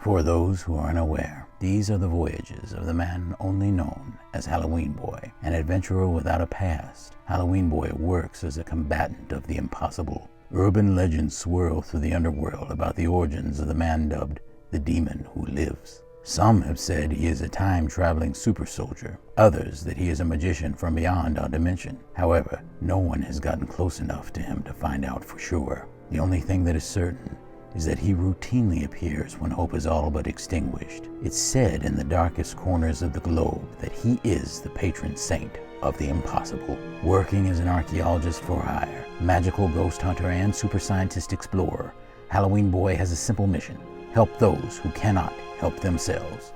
For those who are unaware, these are the voyages of the man only known as Halloween Boy, an adventurer without a past. Halloween Boy works as a combatant of the impossible. Urban legends swirl through the underworld about the origins of the man dubbed the Demon Who Lives. Some have said he is a time-traveling super soldier, others that he is a magician from beyond our dimension. However, no one has gotten close enough to him to find out for sure. The only thing that is certain is that he routinely appears when hope is all but extinguished. It's said in the darkest corners of the globe that he is the patron saint of the impossible. Working as an archaeologist for hire, magical ghost hunter, and super scientist explorer, Halloween Boy has a simple mission: help those who cannot help themselves.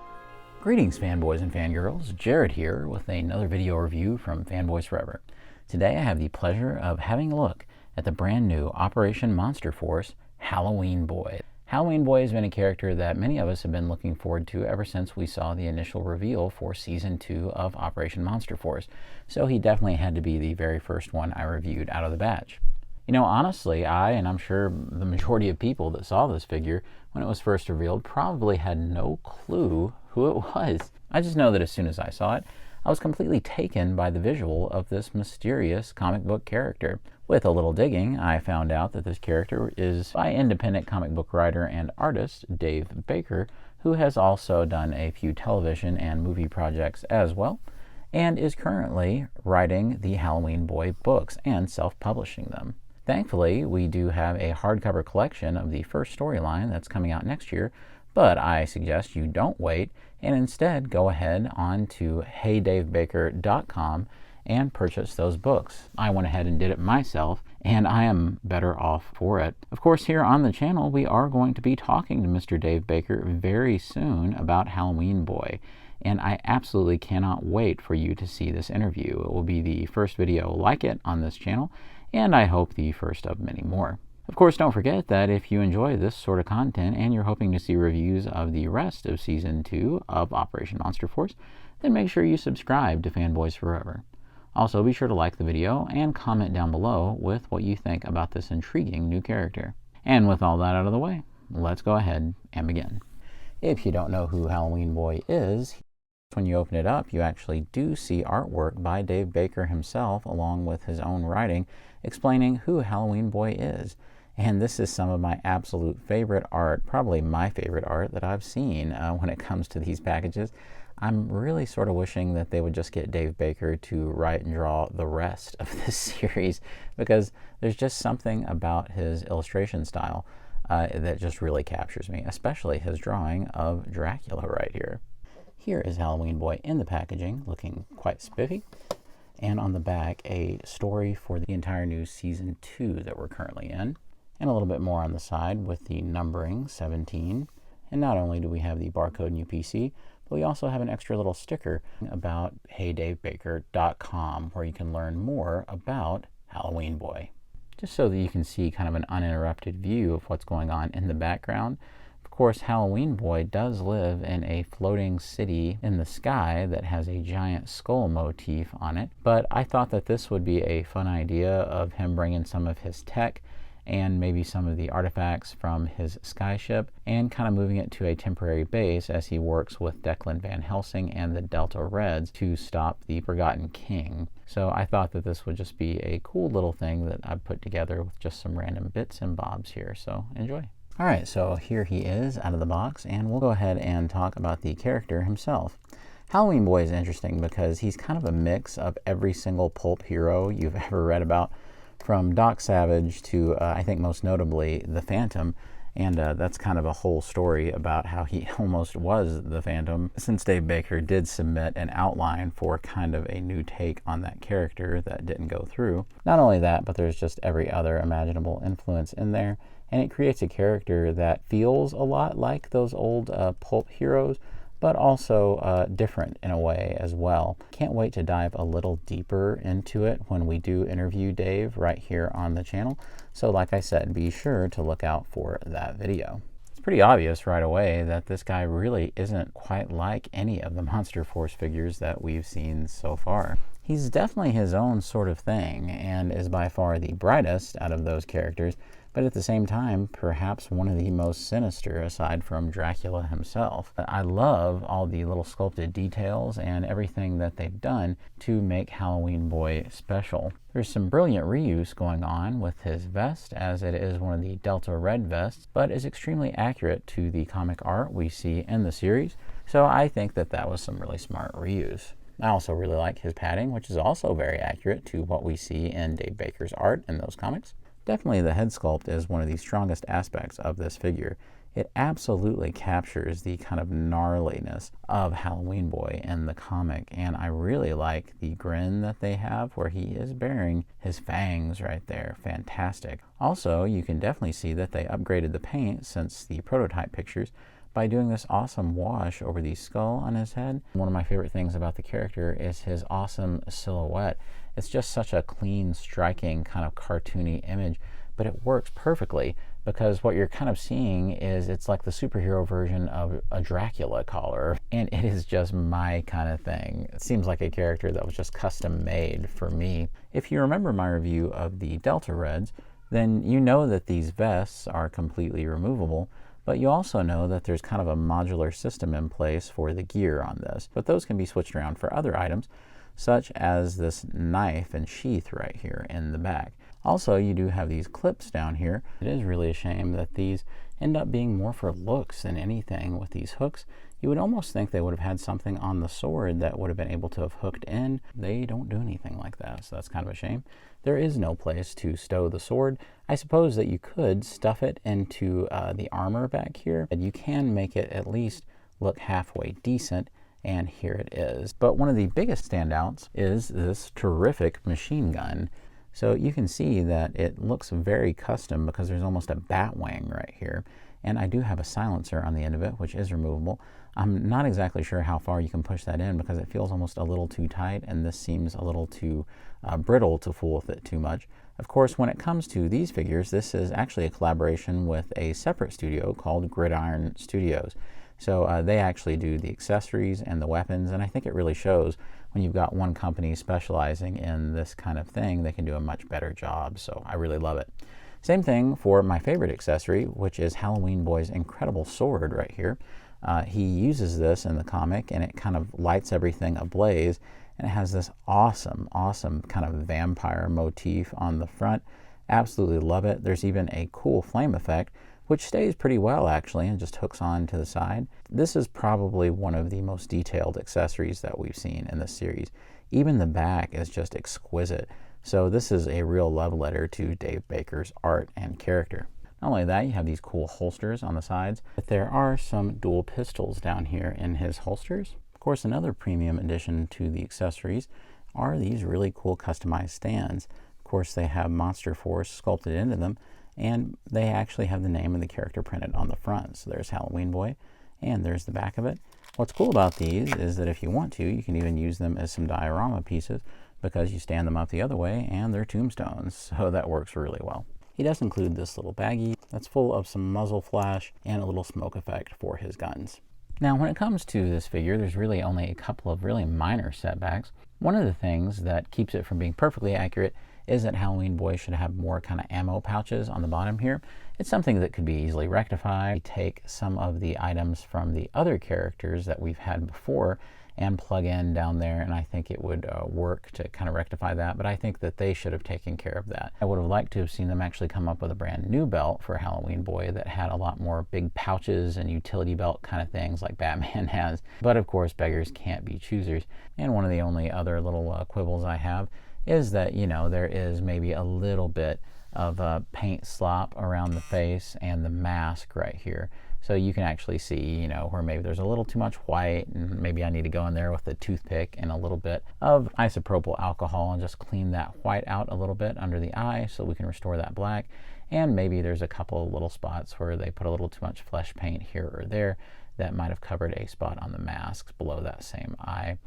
Greetings, fanboys and fangirls. Jared here with another video review from Fanboys Forever. Today I have the pleasure of having a look at the brand new Operation Monster Force Halloween Boy. Halloween Boy has been a character that many of us have been looking forward to ever since we saw the initial reveal for Season 2 of Operation Monster Force, so he definitely had to be the very first one I reviewed out of the batch. You know, honestly, and I'm sure the majority of people that saw this figure when it was first revealed probably had no clue who it was. I just know that as soon as I saw it, I was completely taken by the visual of this mysterious comic book character. With a little digging, I found out that this character is by independent comic book writer and artist Dave Baker, who has also done a few television and movie projects as well, and is currently writing the Halloween Boy books and self-publishing them. Thankfully, we do have a hardcover collection of the first storyline that's coming out next year, but I suggest you don't wait and instead go ahead on to heydavebaker.com and purchase those books. I went ahead and did it myself, and I am better off for it. Of course, here on the channel, we are going to be talking to Mr. Dave Baker very soon about Halloween Boy, and I absolutely cannot wait for you to see this interview. It will be the first video like it on this channel, and I hope the first of many more. Of course, don't forget that if you enjoy this sort of content and you're hoping to see reviews of the rest of Season 2 of Operation Monster Force, then make sure you subscribe to Fanboys Forever. Also, be sure to like the video and comment down below with what you think about this intriguing new character. And with all that out of the way, let's go ahead and begin. If you don't know who Halloween Boy is, when you open it up, you actually do see artwork by Dave Baker himself, along with his own writing, explaining who Halloween Boy is. And this is some of my absolute favorite art, probably my favorite art that I've seen when it comes to these packages. I'm really sort of wishing that they would just get Dave Baker to write and draw the rest of this series, because there's just something about his illustration style that just really captures me, especially his drawing of Dracula right here. Here is Halloween Boy in the packaging, looking quite spiffy. And on the back, a story for the entire new Season 2 that we're currently in. And a little bit more on the side with the numbering 17. And not only do we have the barcode and UPC, but we also have an extra little sticker about heydavebaker.com, where you can learn more about Halloween Boy. Just so that you can see kind of an uninterrupted view of what's going on in the background. Of course, Halloween Boy does live in a floating city in the sky that has a giant skull motif on it, but I thought that this would be a fun idea of him bringing some of his tech and maybe some of the artifacts from his skyship and kind of moving it to a temporary base as he works with Declan Van Helsing and the Delta Reds to stop the Forgotten King. So I thought that this would just be a cool little thing that I've put together with just some random bits and bobs here, so enjoy. Alright, so here he is out of the box, and we'll go ahead and talk about the character himself. Halloween Boy is interesting because he's kind of a mix of every single pulp hero you've ever read about, from Doc Savage to, I think most notably, the Phantom, and that's kind of a whole story about how he almost was the Phantom, since Dave Baker did submit an outline for kind of a new take on that character that didn't go through. Not only that, but there's just every other imaginable influence in there, and it creates a character that feels a lot like those old pulp heroes, but also different in a way as well. Can't wait to dive a little deeper into it when we do interview Dave right here on the channel. So like I said, be sure to look out for that video. It's pretty obvious right away that this guy really isn't quite like any of the Monster Force figures that we've seen so far. He's definitely his own sort of thing and is by far the brightest out of those characters, but at the same time, perhaps one of the most sinister aside from Dracula himself. I love all the little sculpted details and everything that they've done to make Halloween Boy special. There's some brilliant reuse going on with his vest, as it is one of the Delta Red vests, but is extremely accurate to the comic art we see in the series, so I think that that was some really smart reuse. I also really like his padding, which is also very accurate to what we see in Dave Baker's art in those comics. Definitely the head sculpt is one of the strongest aspects of this figure. It absolutely captures the kind of gnarliness of Halloween Boy in the comic, and I really like the grin that they have where he is bearing his fangs right there. Fantastic. Also, you can definitely see that they upgraded the paint since the prototype pictures by doing this awesome wash over the skull on his head. One of my favorite things about the character is his awesome silhouette. It's just such a clean, striking, kind of cartoony image, but it works perfectly because what you're kind of seeing is it's like the superhero version of a Dracula collar, and it is just my kind of thing. It seems like a character that was just custom made for me. If you remember my review of the Delta Reds, then you know that these vests are completely removable, but you also know that there's kind of a modular system in place for the gear on this. But those can be switched around for other items, such as this knife and sheath right here in the back. Also, you do have these clips down here. It is really a shame that these end up being more for looks than anything with these hooks. You would almost think they would have had something on the sword that would have been able to have hooked in. They don't do anything like that, so that's kind of a shame. There is no place to stow the sword. I suppose that you could stuff it into the armor back here, and you can make it at least look halfway decent, and here it is. But one of the biggest standouts is this terrific machine gun. So you can see that it looks very custom because there's almost a bat wing right here. And I do have a silencer on the end of it, which is removable. I'm not exactly sure how far you can push that in because it feels almost a little too tight, and this seems a little too brittle to fool with it too much. Of course, when it comes to these figures, this is actually a collaboration with a separate studio called Gridiron Studios. So they actually do the accessories and the weapons, and I think it really shows when you've got one company specializing in this kind of thing, they can do a much better job, so I really love it. Same thing for my favorite accessory, which is Halloween Boy's incredible sword right here. He uses this in the comic, and it kind of lights everything ablaze, and it has this awesome kind of vampire motif on the front. Absolutely love it. There's even a cool flame effect, which stays pretty well actually and just hooks on to the side. This is probably one of the most detailed accessories that we've seen in this series. Even the back is just exquisite. So this is a real love letter to Dave Baker's art and character. Not only that, you have these cool holsters on the sides, but there are some dual pistols down here in his holsters. Of course, another premium addition to the accessories are these really cool customized stands. Of course, they have Monster Force sculpted into them, and they actually have the name of the character printed on the front. So there's Halloween Boy, and there's the back of it. What's cool about these is that if you want to, you can even use them as some diorama pieces because you stand them up the other way and they're tombstones, so that works really well. He does include this little baggie that's full of some muzzle flash and a little smoke effect for his guns. Now, when it comes to this figure, there's really only a couple of really minor setbacks. One of the things that keeps it from being perfectly accurate is that Halloween Boy should have more kind of ammo pouches on the bottom here. It's something that could be easily rectified. We take some of the items from the other characters that we've had before and plug in down there, and I think it would work to kind of rectify that, but I think that they should have taken care of that. I would have liked to have seen them actually come up with a brand new belt for Halloween Boy that had a lot more big pouches and utility belt kind of things like Batman has, but of course beggars can't be choosers. And one of the only other little quibbles I have is that, you know, there is maybe a little bit of paint slop around the face and the mask right here. So you can actually see, you know, where maybe there's a little too much white, and maybe I need to go in there with a toothpick and a little bit of isopropyl alcohol and just clean that white out a little bit under the eye so we can restore that black. And maybe there's a couple of little spots where they put a little too much flesh paint here or there that might have covered a spot on the masks below that same eye.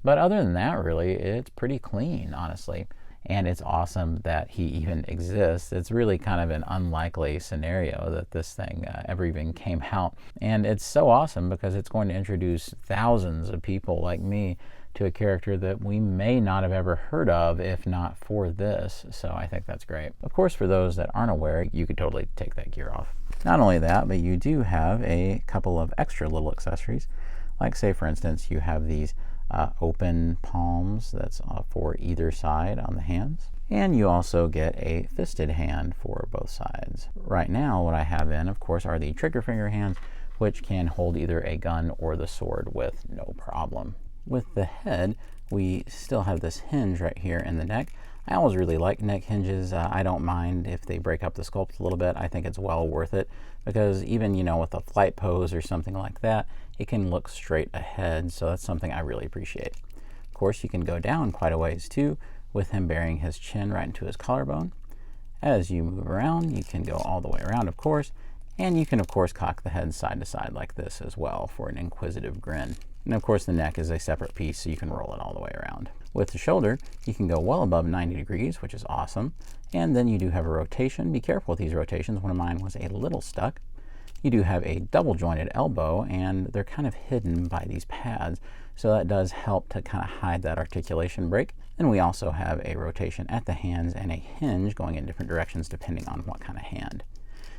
But other than that, really, it's pretty clean, honestly. And it's awesome that he even exists. It's really kind of an unlikely scenario that this thing ever even came out. And it's so awesome because it's going to introduce thousands of people like me to a character that we may not have ever heard of if not for this. So I think that's great. Of course, for those that aren't aware, you could totally take that gear off. Not only that, but you do have a couple of extra little accessories. Like, say for instance, you have these open palms that's for either side on the hands. And you also get a fisted hand for both sides. Right now, what I have in, of course, are the trigger finger hands, which can hold either a gun or the sword with no problem. With the head, we still have this hinge right here in the neck. I always really like neck hinges. I don't mind if they break up the sculpt a little bit. I think it's well worth it because even, with a flight pose or something like that, it can look straight ahead. So that's something I really appreciate. Of course, you can go down quite a ways too, with him burying his chin right into his collarbone. As you move around, you can go all the way around, of course, and you can, of course, cock the head side to side like this as well for an inquisitive grin. And of course, the neck is a separate piece, so you can roll it all the way around. With the shoulder, you can go well above 90 degrees, which is awesome. And then you do have a rotation. Be careful with these rotations. One of mine was a little stuck. You do have a double jointed elbow, and they're kind of hidden by these pads. So that does help to kind of hide that articulation break. Then we also have a rotation at the hands and a hinge going in different directions depending on what kind of hand.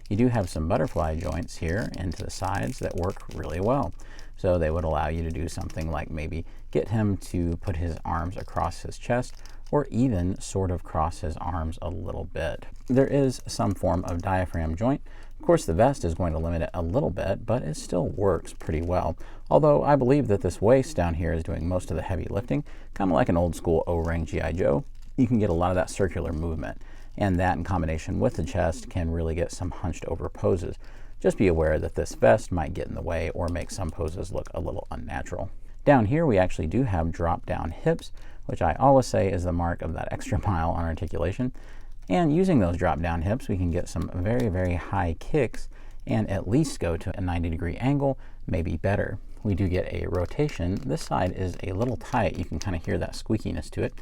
You do have some butterfly joints here into the sides that work really well. So they would allow you to do something like maybe get him to put his arms across his chest or even sort of cross his arms a little bit. There is some form of diaphragm joint. Of course, the vest is going to limit it a little bit, but it still works pretty well. Although I believe that this waist down here is doing most of the heavy lifting, kind of like an old school O-ring G.I. Joe. You can get a lot of that circular movement, and that in combination with the chest can really get some hunched over poses. Just be aware that this vest might get in the way or make some poses look a little unnatural. Down here, we actually do have drop down hips, which I always say is the mark of that extra mile on articulation. And using those drop down hips, we can get some very, very high kicks and at least go to a 90-degree angle, maybe better. We do get a rotation. This side is a little tight. You can kind of hear that squeakiness to it.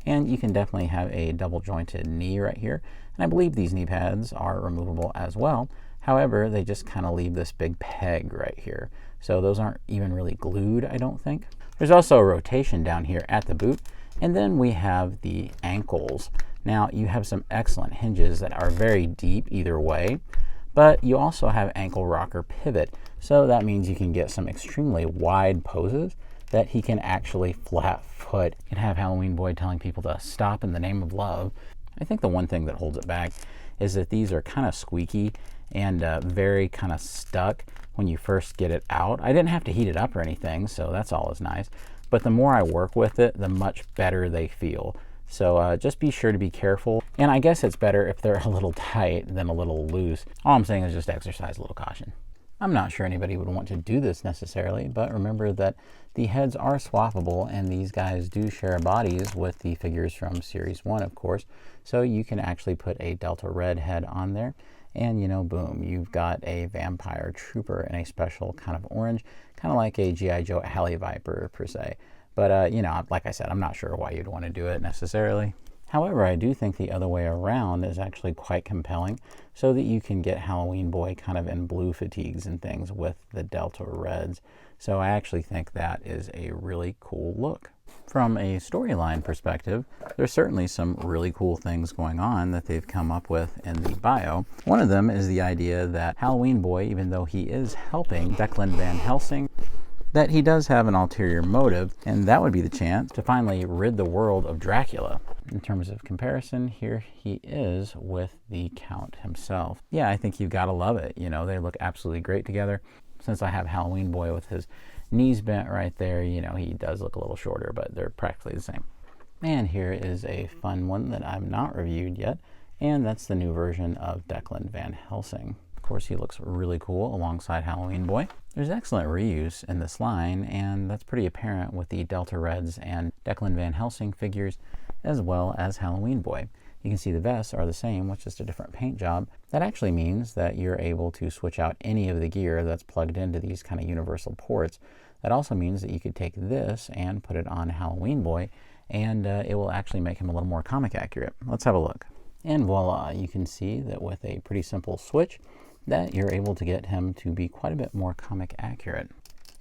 And you can definitely have a double jointed knee right here. And I believe these knee pads are removable as well. However, they just kind of leave this big peg right here. So those aren't even really glued, I don't think. There's also a rotation down here at the boot. And then we have the ankles. Now, you have some excellent hinges that are very deep either way, but you also have ankle rocker pivot. So that means you can get some extremely wide poses that he can actually flat foot. You can have Halloween Boy telling people to stop in the name of love. I think the one thing that holds it back is that these are kind of squeaky and very kind of stuck when you first get it out. I didn't have to heat it up or anything, so that's always nice. But the more I work with it, the much better they feel. So just be sure to be careful. And I guess it's better if they're a little tight than a little loose. All I'm saying is just exercise a little caution. I'm not sure anybody would want to do this necessarily, but remember that the heads are swappable and these guys do share bodies with the figures from Series 1, of course. So you can actually put a Delta Red head on there and, boom, you've got a vampire trooper in a special kind of orange, kind of like a G.I. Joe Alley Viper per se. But, like I said, I'm not sure why you'd want to do it necessarily. However, I do think the other way around is actually quite compelling so that you can get Halloween Boy kind of in blue fatigues and things with the Delta Reds. So I actually think that is a really cool look. From a storyline perspective, there's certainly some really cool things going on that they've come up with in the bio. One of them is the idea that Halloween Boy, even though he is helping Declan Van Helsing, that he does have an ulterior motive, and that would be the chance to finally rid the world of Dracula. In terms of comparison, here he is with the Count himself. Yeah, I think you've got to love it. They look absolutely great together. Since I have Halloween Boy with his knees bent right there, he does look a little shorter, but they're practically the same. And here is a fun one that I've not reviewed yet, and that's the new version of Declan Van Helsing. Of course, he looks really cool alongside Halloween Boy. There's excellent reuse in this line, and that's pretty apparent with the Delta Reds and Declan Van Helsing figures, as well as Halloween Boy. You can see the vests are the same with just a different paint job. That actually means that you're able to switch out any of the gear that's plugged into these kind of universal ports. That also means that you could take this and put it on Halloween Boy, and it will actually make him a little more comic accurate. Let's have a look. And voila, you can see that with a pretty simple switch, that you're able to get him to be quite a bit more comic accurate.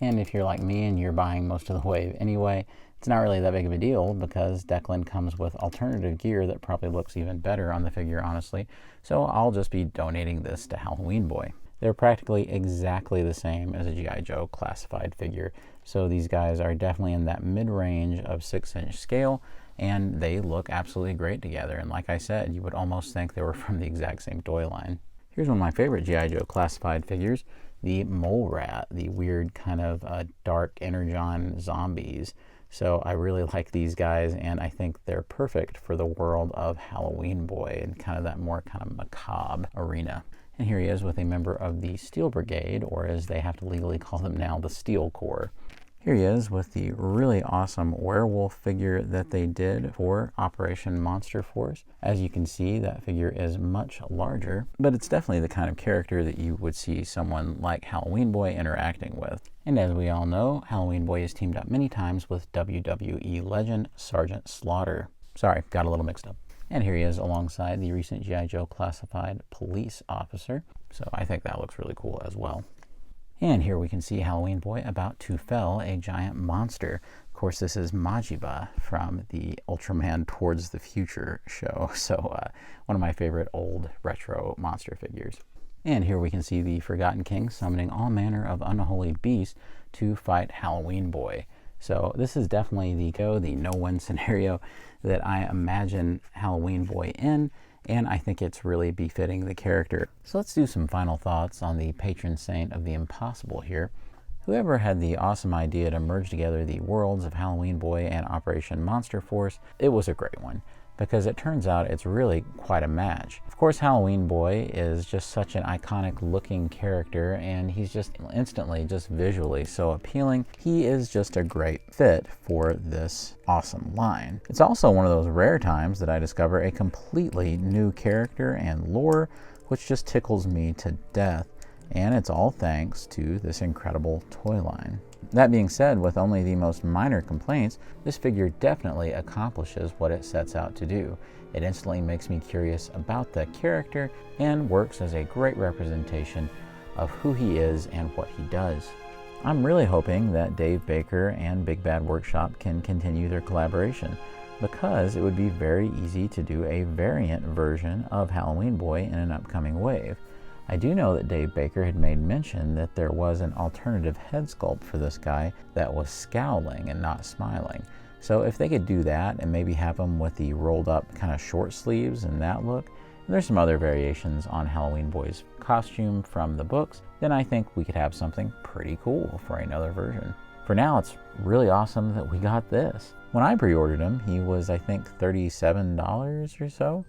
And if you're like me and you're buying most of the wave anyway, It's not really that big of a deal because Declan comes with alternative gear that probably looks even better on the figure, honestly. So I'll just be donating this to Halloween Boy. They're practically exactly the same as a G.I. Joe classified figure. So these guys are definitely in that mid-range of 6-inch scale, and they look absolutely great together. And like I said, you would almost think they were from the exact same toy line. Here's one of my favorite G.I. Joe classified figures, the Mole Rat, the weird kind of dark Energon zombies. So I really like these guys, and I think they're perfect for the world of Halloween Boy and kind of that more kind of macabre arena. And here he is with a member of the Steel Brigade, or as they have to legally call them now, the Steel Corps. Here he is with the really awesome werewolf figure that they did for Operation Monster Force. As you can see, that figure is much larger, but it's definitely the kind of character that you would see someone like Halloween Boy interacting with. And as we all know, Halloween Boy has teamed up many times with WWE legend Sergeant Slaughter. Sorry, got a little mixed up. And here he is alongside the recent G.I. Joe classified police officer. So I think that looks really cool as well. And here we can see Halloween Boy about to fell a giant monster. Of course, this is Majiba from the Ultraman Towards the Future show. So one of my favorite old retro monster figures. And here we can see the Forgotten King summoning all manner of unholy beasts to fight Halloween Boy. So this is definitely the no-win scenario that I imagine Halloween Boy in, and I think it's really befitting the character. So let's do some final thoughts on the patron saint of the impossible here. Whoever had the awesome idea to merge together the worlds of Halloween Boy and Operation Monster Force, it was a great one, because it turns out it's really quite a match. Of course, Halloween Boy is just such an iconic looking character, and he's just instantly, just visually so appealing. He is just a great fit for this awesome line. It's also one of those rare times that I discover a completely new character and lore, which just tickles me to death. And it's all thanks to this incredible toy line. That being said, with only the most minor complaints, this figure definitely accomplishes what it sets out to do. It instantly makes me curious about the character and works as a great representation of who he is and what he does. I'm really hoping that Dave Baker and Big Bad Workshop can continue their collaboration, because it would be very easy to do a variant version of Halloween Boy in an upcoming wave. I do know that Dave Baker had made mention that there was an alternative head sculpt for this guy that was scowling and not smiling. So if they could do that and maybe have him with the rolled up kind of short sleeves and that look, and there's some other variations on Halloween Boy's costume from the books, then I think we could have something pretty cool for another version. For now, it's really awesome that we got this. When I pre-ordered him, he was I think $37 or so.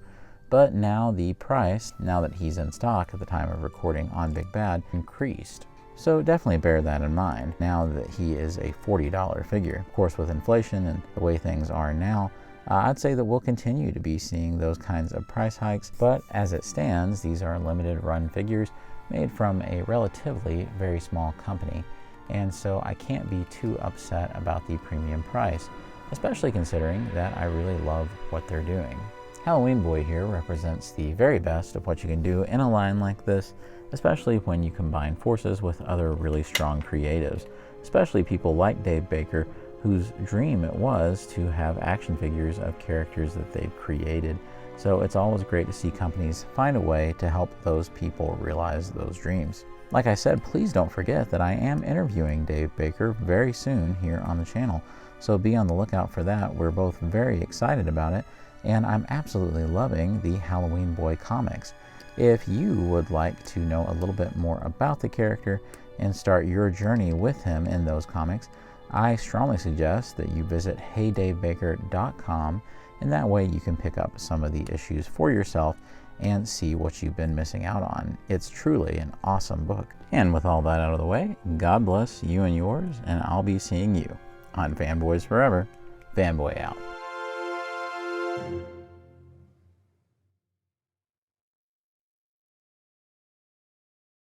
But now the price, now that he's in stock at the time of recording on Big Bad, increased. So definitely bear that in mind now that he is a $40 figure. Of course, with inflation and the way things are now, I'd say that we'll continue to be seeing those kinds of price hikes. But as it stands, these are limited run figures made from a relatively very small company. And so I can't be too upset about the premium price, especially considering that I really love what they're doing. Halloween Boy here represents the very best of what you can do in a line like this, especially when you combine forces with other really strong creatives, especially people like Dave Baker, whose dream it was to have action figures of characters that they've created. So it's always great to see companies find a way to help those people realize those dreams. Like I said, please don't forget that I am interviewing Dave Baker very soon here on the channel, so be on the lookout for that. We're both very excited about it, and I'm absolutely loving the Halloween Boy comics. If you would like to know a little bit more about the character and start your journey with him in those comics, I strongly suggest that you visit heydavebaker.com, and that way you can pick up some of the issues for yourself and see what you've been missing out on. It's truly an awesome book. And with all that out of the way, God bless you and yours, and I'll be seeing you on Fanboys Forever. Fanboy out.